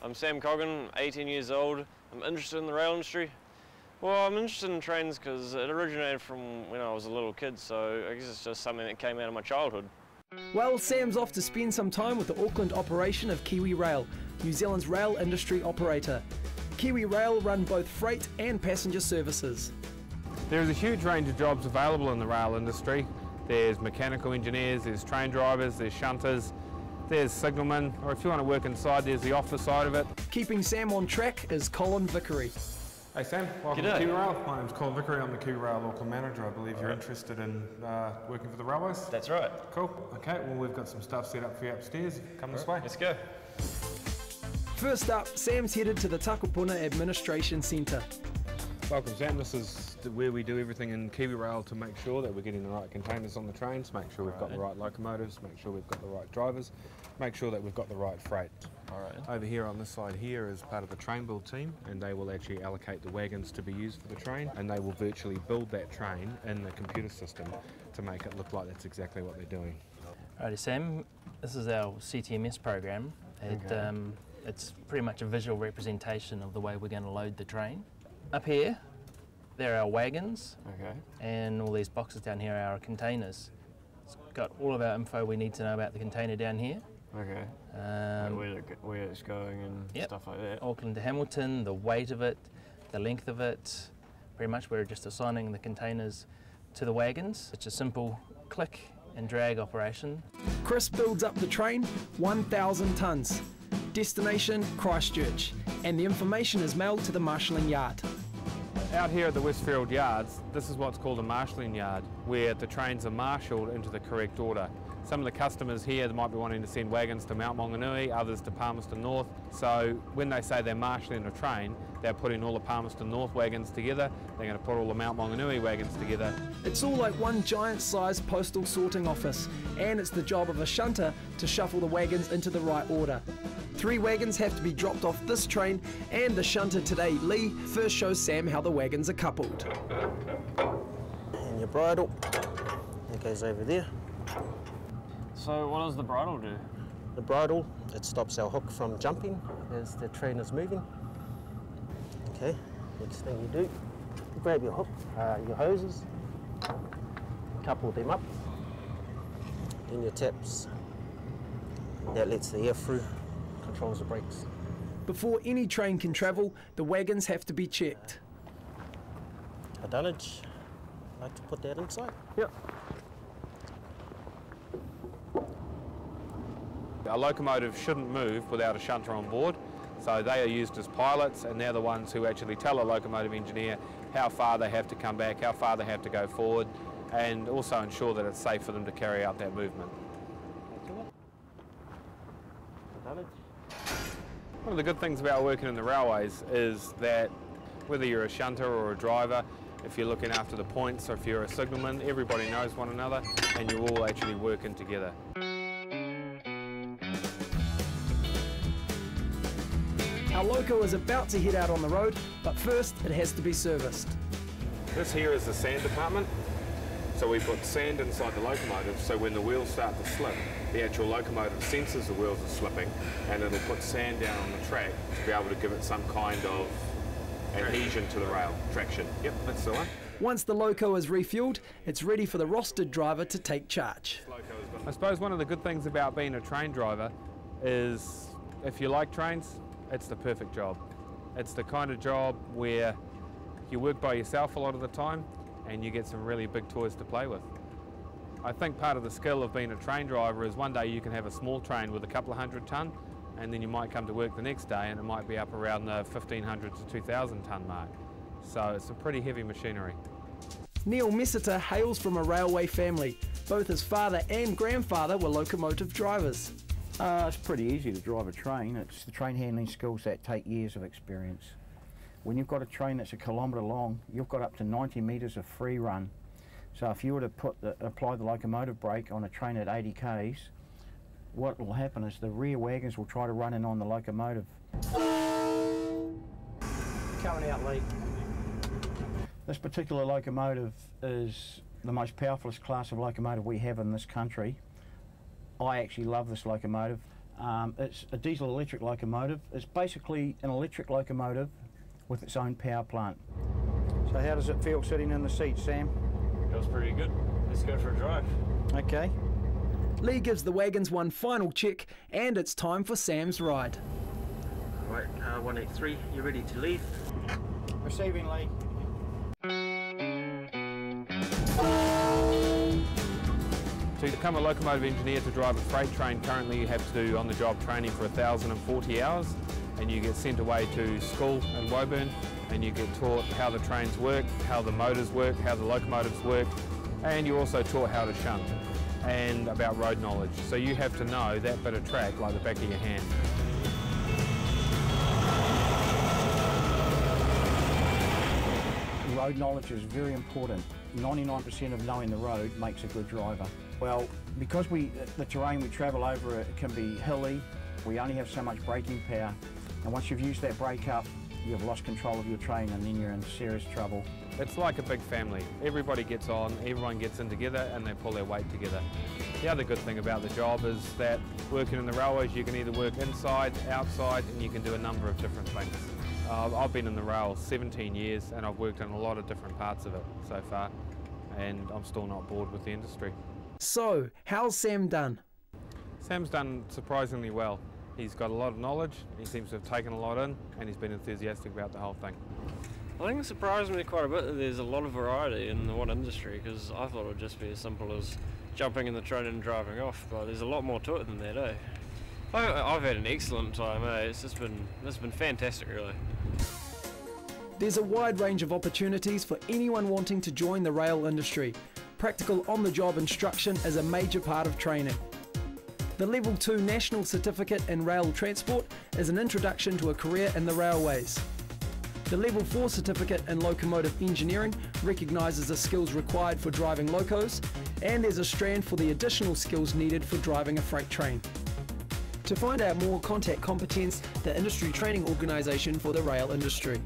I'm Sam Coggan, 18 years old. I'm interested in the rail industry. Well, I'm interested in trains because it originated from when I was a little kid, so I guess it's just something that came out of my childhood. Well, Sam's off to spend some time with the Auckland operation of KiwiRail, New Zealand's rail industry operator. KiwiRail run both freight and passenger services. There is a huge range of jobs available in the rail industry. There's mechanical engineers, there's train drivers, there's shunters, there's signalmen, or if you want to work inside, there's the office side of it. Keeping Sam on track is Colin Vickery. Hey Sam, welcome to KiwiRail. My name's Colin Vickery, I'm the KiwiRail Auckland manager. I believe you're interested in working for the railways? That's right. Cool, okay, well we've got some stuff set up for you upstairs. Come this way. Let's go. First up, Sam's headed to the Takapuna Administration Centre. Welcome Sam, this is where we do everything in KiwiRail to make sure that we're getting the right containers on the trains, make sure we've got the right locomotives, make sure we've got the right drivers, make sure that we've got the right freight. Alright. Over here on this side here is part of the train build team, and they will actually allocate the wagons to be used for the train, and they will virtually build that train in the computer system to make it look like that's exactly what they're doing. Alrighty Sam, this is our CTMS program. It's pretty much a visual representation of the way we're going to load the train. Up here, there are our wagons, and all these boxes down here are our containers. It's got all of our info we need to know about the container down here. Where it's going and stuff like that. Auckland to Hamilton, the weight of it, the length of it. Pretty much we're just assigning the containers to the wagons. It's a simple click and drag operation. Chris builds up the train, 1,000 tonnes. Destination, Christchurch, and the information is mailed to the marshalling yard. Out here at the Westfield Yards, this is what's called a marshalling yard, where the trains are marshalled into the correct order. Some of the customers here might be wanting to send wagons to Mount Maunganui, others to Palmerston North. So when they say they're marshalling a train, they're putting all the Palmerston North wagons together, they're going to put all the Mount Maunganui wagons together. It's all like one giant-sized postal sorting office, and it's the job of a shunter to shuffle the wagons into the right order. 3 wagons have to be dropped off this train, and the shunter today, Lee, first shows Sam how the wagons are coupled. And your bridle, it goes over there. So what does the bridle do? The bridle, it stops our hook from jumping as the train is moving. Okay, next thing you do, grab your hook, your hoses, couple them up, then your taps. That lets the air through, controls the brakes. Before any train can travel, the wagons have to be checked. A dunnage, I like to put that inside. Yep. A locomotive shouldn't move without a shunter on board, so they are used as pilots, and they're the ones who actually tell a locomotive engineer how far they have to come back, how far they have to go forward, and also ensure that it's safe for them to carry out that movement. One of the good things about working in the railways is that whether you're a shunter or a driver, if you're looking after the points or if you're a signalman, everybody knows one another and you're all actually working together. Our loco is about to head out on the road, but first it has to be serviced. This here is the sand department. So we put sand inside the locomotive, so when the wheels start to slip, the actual locomotive senses the wheels are slipping, and it'll put sand down on the track to be able to give it some kind of adhesion to the rail, traction. Yep, that's the one. Once the loco is refueled, it's ready for the rostered driver to take charge. I suppose one of the good things about being a train driver is if you like trains, it's the perfect job. It's the kind of job where you work by yourself a lot of the time, and you get some really big toys to play with. I think part of the skill of being a train driver is one day you can have a small train with a couple of 100 tonne, and then you might come to work the next day and it might be up around the 1,500 to 2,000 tonne mark. So it's a pretty heavy machinery. Neil Messiter hails from a railway family. Both his father and grandfather were locomotive drivers. It's pretty easy to drive a train. It's the train handling skills that take years of experience. When you've got a train that's 1 kilometre long, you've got up to 90 metres of free run. So if you were to apply the locomotive brake on a train at 80 k's, what will happen is the rear wagons will try to run in on the locomotive. Coming out late. This particular locomotive is the most powerful class of locomotive we have in this country. I actually love this locomotive. It's a diesel-electric locomotive. It's basically an electric locomotive with its own power plant. So how does it feel sitting in the seat, Sam? Feels pretty good. Let's go for a drive. Okay. Lee gives the wagons one final check, and it's time for Sam's ride. Right, 183, you ready to leave? Receiving, Lee. To become a locomotive engineer to drive a freight train, currently you have to do on-the-job training for 1,040 hours, and you get sent away to school in Woburn, and you get taught how the trains work, how the motors work, how the locomotives work, and you're also taught how to shunt and about road knowledge. So you have to know that bit of track like the back of your hand. Road knowledge is very important. 99% of knowing the road makes a good driver. Well, because the terrain we travel over it can be hilly, we only have so much braking power, and once you've used that brake up, you've lost control of your train and then you're in serious trouble. It's like a big family. Everybody gets on, everyone gets in together, and they pull their weight together. The other good thing about the job is that working in the railways, you can either work inside, outside, and you can do a number of different things. I've been in the rail 17 years and I've worked in a lot of different parts of it so far, and I'm still not bored with the industry. So, how's Sam done? Sam's done surprisingly well. He's got a lot of knowledge, he seems to have taken a lot in, and he's been enthusiastic about the whole thing. I think it surprised me quite a bit that there's a lot of variety in the one industry, because I thought it would just be as simple as jumping in the train and driving off, but there's a lot more to it than that, eh? I've had an excellent time, eh? It's been fantastic, really. There's a wide range of opportunities for anyone wanting to join the rail industry. Practical on-the-job instruction is a major part of training. The Level 2 National Certificate in Rail Transport is an introduction to a career in the railways. The Level 4 Certificate in Locomotive Engineering recognises the skills required for driving locos, and there's a strand for the additional skills needed for driving a freight train. To find out more, contact Competence, the industry training organisation for the rail industry.